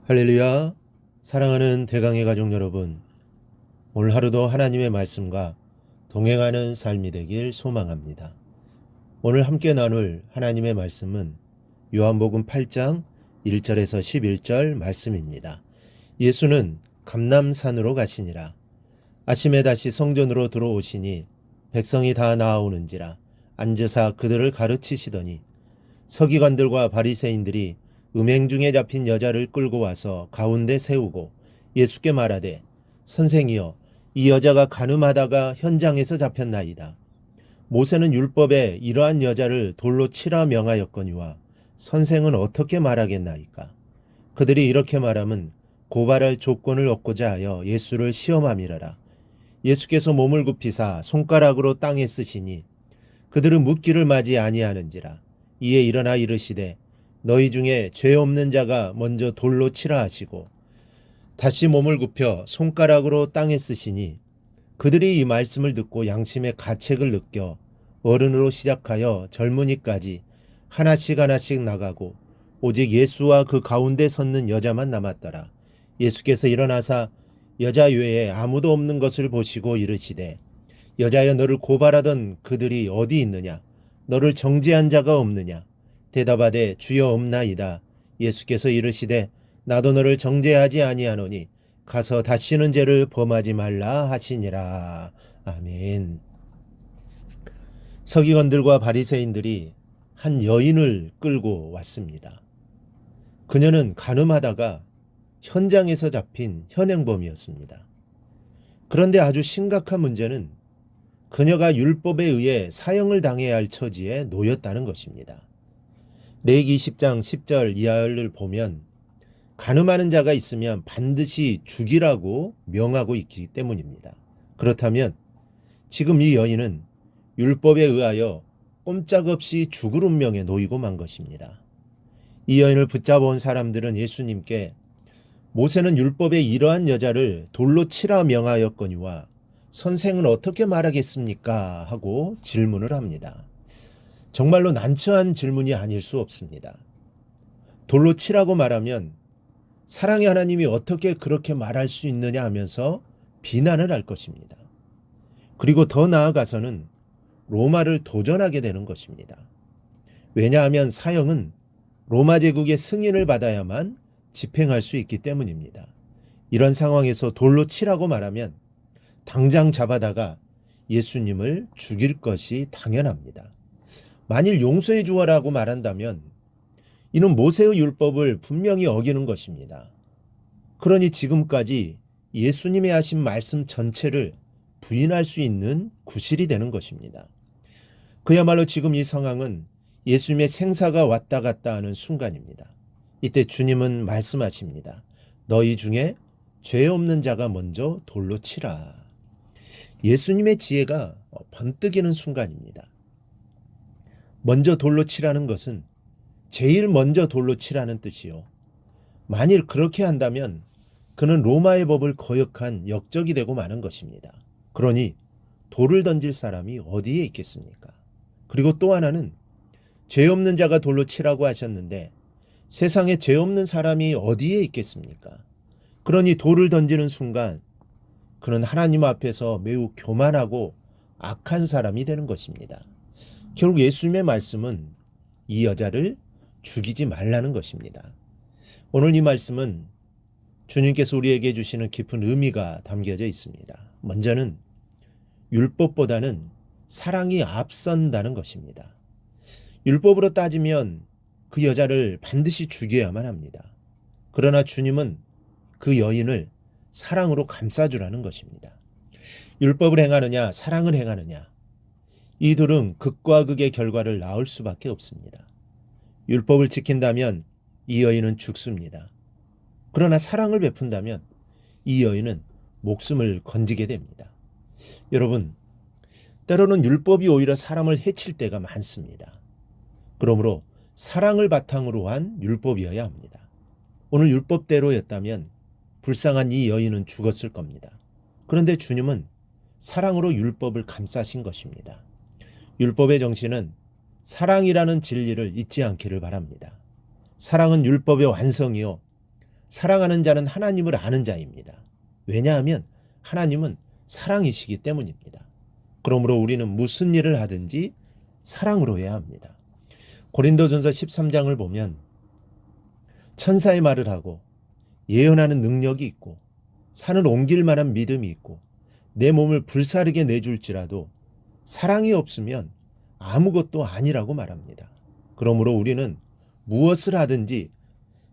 할렐루야. 사랑하는 대강의 가족 여러분, 오늘 하루도 하나님의 말씀과 동행하는 삶이 되길 소망합니다. 오늘 함께 나눌 하나님의 말씀은 요한복음 8장 1절에서 11절 말씀입니다. 예수는 감람산으로 가시니라. 아침에 다시 성전으로 들어오시니 백성이 다 나아오는지라 앉으사 그들을 가르치시더니 서기관들과 바리새인들이 음행 중에 잡힌 여자를 끌고 와서 가운데 세우고 예수께 말하되 선생이여, 이 여자가 간음하다가 현장에서 잡혔나이다. 모세는 율법에 이러한 여자를 돌로 치라 명하였거니와 선생은 어떻게 말하겠나이까? 그들이 이렇게 말함은 고발할 조건을 얻고자 하여 예수를 시험함이라라. 예수께서 몸을 굽히사 손가락으로 땅에 쓰시니 그들은 묻기를 맞이 아니하는지라. 이에 일어나 이르시되 너희 중에 죄 없는 자가 먼저 돌로 치라 하시고 다시 몸을 굽혀 손가락으로 땅에 쓰시니 그들이 이 말씀을 듣고 양심의 가책을 느껴 어른으로 시작하여 젊은이까지 하나씩 하나씩 나가고 오직 예수와 그 가운데 섰는 여자만 남았더라. 예수께서 일어나사 여자 외에 아무도 없는 것을 보시고 이르시되 여자여, 너를 고발하던 그들이 어디 있느냐? 너를 정죄한 자가 없느냐? 대답하되 주여 없나이다. 예수께서 이르시되 나도 너를 정죄하지 아니하노니 가서 다시는 죄를 범하지 말라 하시니라. 아멘. 서기관들과 바리새인들이 한 여인을 끌고 왔습니다. 그녀는 간음하다가 현장에서 잡힌 현행범이었습니다. 그런데 아주 심각한 문제는 그녀가 율법에 의해 사형을 당해야 할 처지에 놓였다는 것입니다. 레위기 10장 10절 이하를 보면 간음하는 자가 있으면 반드시 죽이라고 명하고 있기 때문입니다. 그렇다면 지금 이 여인은 율법에 의하여 꼼짝없이 죽을 운명에 놓이고 만 것입니다. 이 여인을 붙잡아온 사람들은 예수님께 모세는 율법에 이러한 여자를 돌로 치라 명하였거니와 선생은 어떻게 말하겠습니까? 하고 질문을 합니다. 정말로 난처한 질문이 아닐 수 없습니다. 돌로 치라고 말하면 사랑의 하나님이 어떻게 그렇게 말할 수 있느냐 하면서 비난을 할 것입니다. 그리고 더 나아가서는 로마를 도전하게 되는 것입니다. 왜냐하면 사형은 로마 제국의 승인을 받아야만 집행할 수 있기 때문입니다. 이런 상황에서 돌로 치라고 말하면 당장 잡아다가 예수님을 죽일 것이 당연합니다. 만일 용서해 주어라고 말한다면 이는 모세의 율법을 분명히 어기는 것입니다. 그러니 지금까지 예수님의 하신 말씀 전체를 부인할 수 있는 구실이 되는 것입니다. 그야말로 지금 이 상황은 예수님의 생사가 왔다 갔다 하는 순간입니다. 이때 주님은 말씀하십니다. 너희 중에 죄 없는 자가 먼저 돌로 치라. 예수님의 지혜가 번뜩이는 순간입니다. 먼저 돌로 치라는 것은 제일 먼저 돌로 치라는 뜻이요. 만일 그렇게 한다면 그는 로마의 법을 거역한 역적이 되고 마는 것입니다. 그러니 돌을 던질 사람이 어디에 있겠습니까? 그리고 또 하나는 죄 없는 자가 돌로 치라고 하셨는데 세상에 죄 없는 사람이 어디에 있겠습니까? 그러니 돌을 던지는 순간 그는 하나님 앞에서 매우 교만하고 악한 사람이 되는 것입니다. 결국 예수님의 말씀은 이 여자를 죽이지 말라는 것입니다. 오늘 이 말씀은 주님께서 우리에게 주시는 깊은 의미가 담겨져 있습니다. 먼저는 율법보다는 사랑이 앞선다는 것입니다. 율법으로 따지면 그 여자를 반드시 죽여야만 합니다. 그러나 주님은 그 여인을 사랑으로 감싸주라는 것입니다. 율법을 행하느냐 사랑을 행하느냐, 이 둘은 극과 극의 결과를 낳을 수밖에 없습니다. 율법을 지킨다면 이 여인은 죽습니다. 그러나 사랑을 베푼다면 이 여인은 목숨을 건지게 됩니다. 여러분, 때로는 율법이 오히려 사람을 해칠 때가 많습니다. 그러므로 사랑을 바탕으로 한 율법이어야 합니다. 오늘 율법대로였다면 불쌍한 이 여인은 죽었을 겁니다. 그런데 주님은 사랑으로 율법을 감싸신 것입니다. 율법의 정신은 사랑이라는 진리를 잊지 않기를 바랍니다. 사랑은 율법의 완성이요 사랑하는 자는 하나님을 아는 자입니다. 왜냐하면 하나님은 사랑이시기 때문입니다. 그러므로 우리는 무슨 일을 하든지 사랑으로 해야 합니다. 고린도전서 13장을 보면 천사의 말을 하고 예언하는 능력이 있고 산을 옮길 만한 믿음이 있고 내 몸을 불사르게 내줄지라도 사랑이 없으면 아무것도 아니라고 말합니다. 그러므로 우리는 무엇을 하든지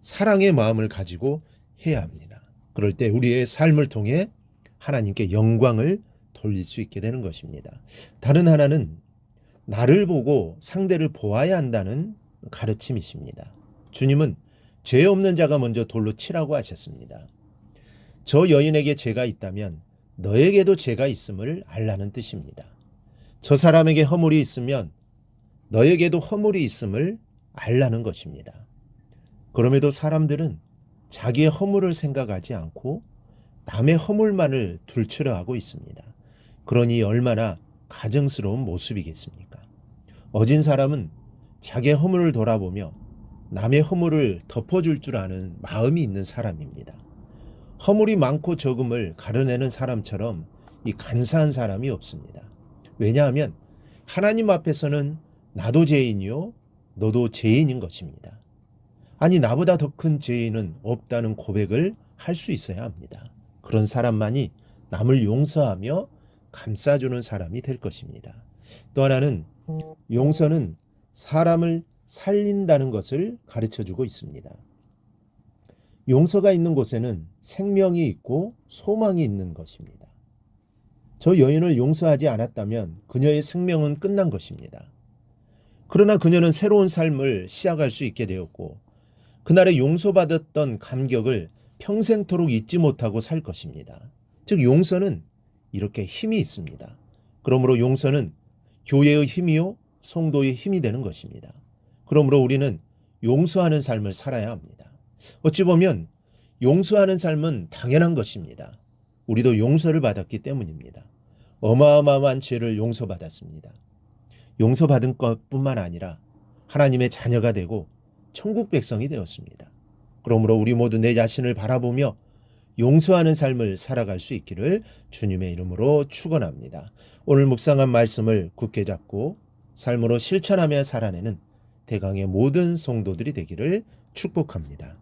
사랑의 마음을 가지고 해야 합니다. 그럴 때 우리의 삶을 통해 하나님께 영광을 돌릴 수 있게 되는 것입니다. 다른 하나는 나를 보고 상대를 보아야 한다는 가르침이십니다. 주님은 죄 없는 자가 먼저 돌로 치라고 하셨습니다. 저 여인에게 죄가 있다면 너에게도 죄가 있음을 알라는 뜻입니다. 저 사람에게 허물이 있으면 너에게도 허물이 있음을 알라는 것입니다. 그럼에도 사람들은 자기의 허물을 생각하지 않고 남의 허물만을 둘추려하고 있습니다. 그러니 얼마나 가증스러운 모습이겠습니까? 어진 사람은 자기의 허물을 돌아보며 남의 허물을 덮어줄 줄 아는 마음이 있는 사람입니다. 허물이 많고 적음을 가려내는 사람처럼 이 간사한 사람이 없습니다. 왜냐하면 하나님 앞에서는 나도 죄인이요 너도 죄인인 것입니다. 아니 나보다 더 큰 죄인은 없다는 고백을 할 수 있어야 합니다. 그런 사람만이 남을 용서하며 감싸주는 사람이 될 것입니다. 또 하나는 용서는 사람을 살린다는 것을 가르쳐주고 있습니다. 용서가 있는 곳에는 생명이 있고 소망이 있는 것입니다. 저 여인을 용서하지 않았다면 그녀의 생명은 끝난 것입니다. 그러나 그녀는 새로운 삶을 시작할 수 있게 되었고 그날의 용서받았던 감격을 평생토록 잊지 못하고 살 것입니다. 즉 용서는 이렇게 힘이 있습니다. 그러므로 용서는 교회의 힘이요 성도의 힘이 되는 것입니다. 그러므로 우리는 용서하는 삶을 살아야 합니다. 어찌 보면 용서하는 삶은 당연한 것입니다. 우리도 용서를 받았기 때문입니다. 어마어마한 죄를 용서받았습니다. 용서받은 것뿐만 아니라 하나님의 자녀가 되고 천국 백성이 되었습니다. 그러므로 우리 모두 내 자신을 바라보며 용서하는 삶을 살아갈 수 있기를 주님의 이름으로 축원합니다. 오늘 묵상한 말씀을 굳게 잡고 삶으로 실천하며 살아내는 대강의 모든 성도들이 되기를 축복합니다.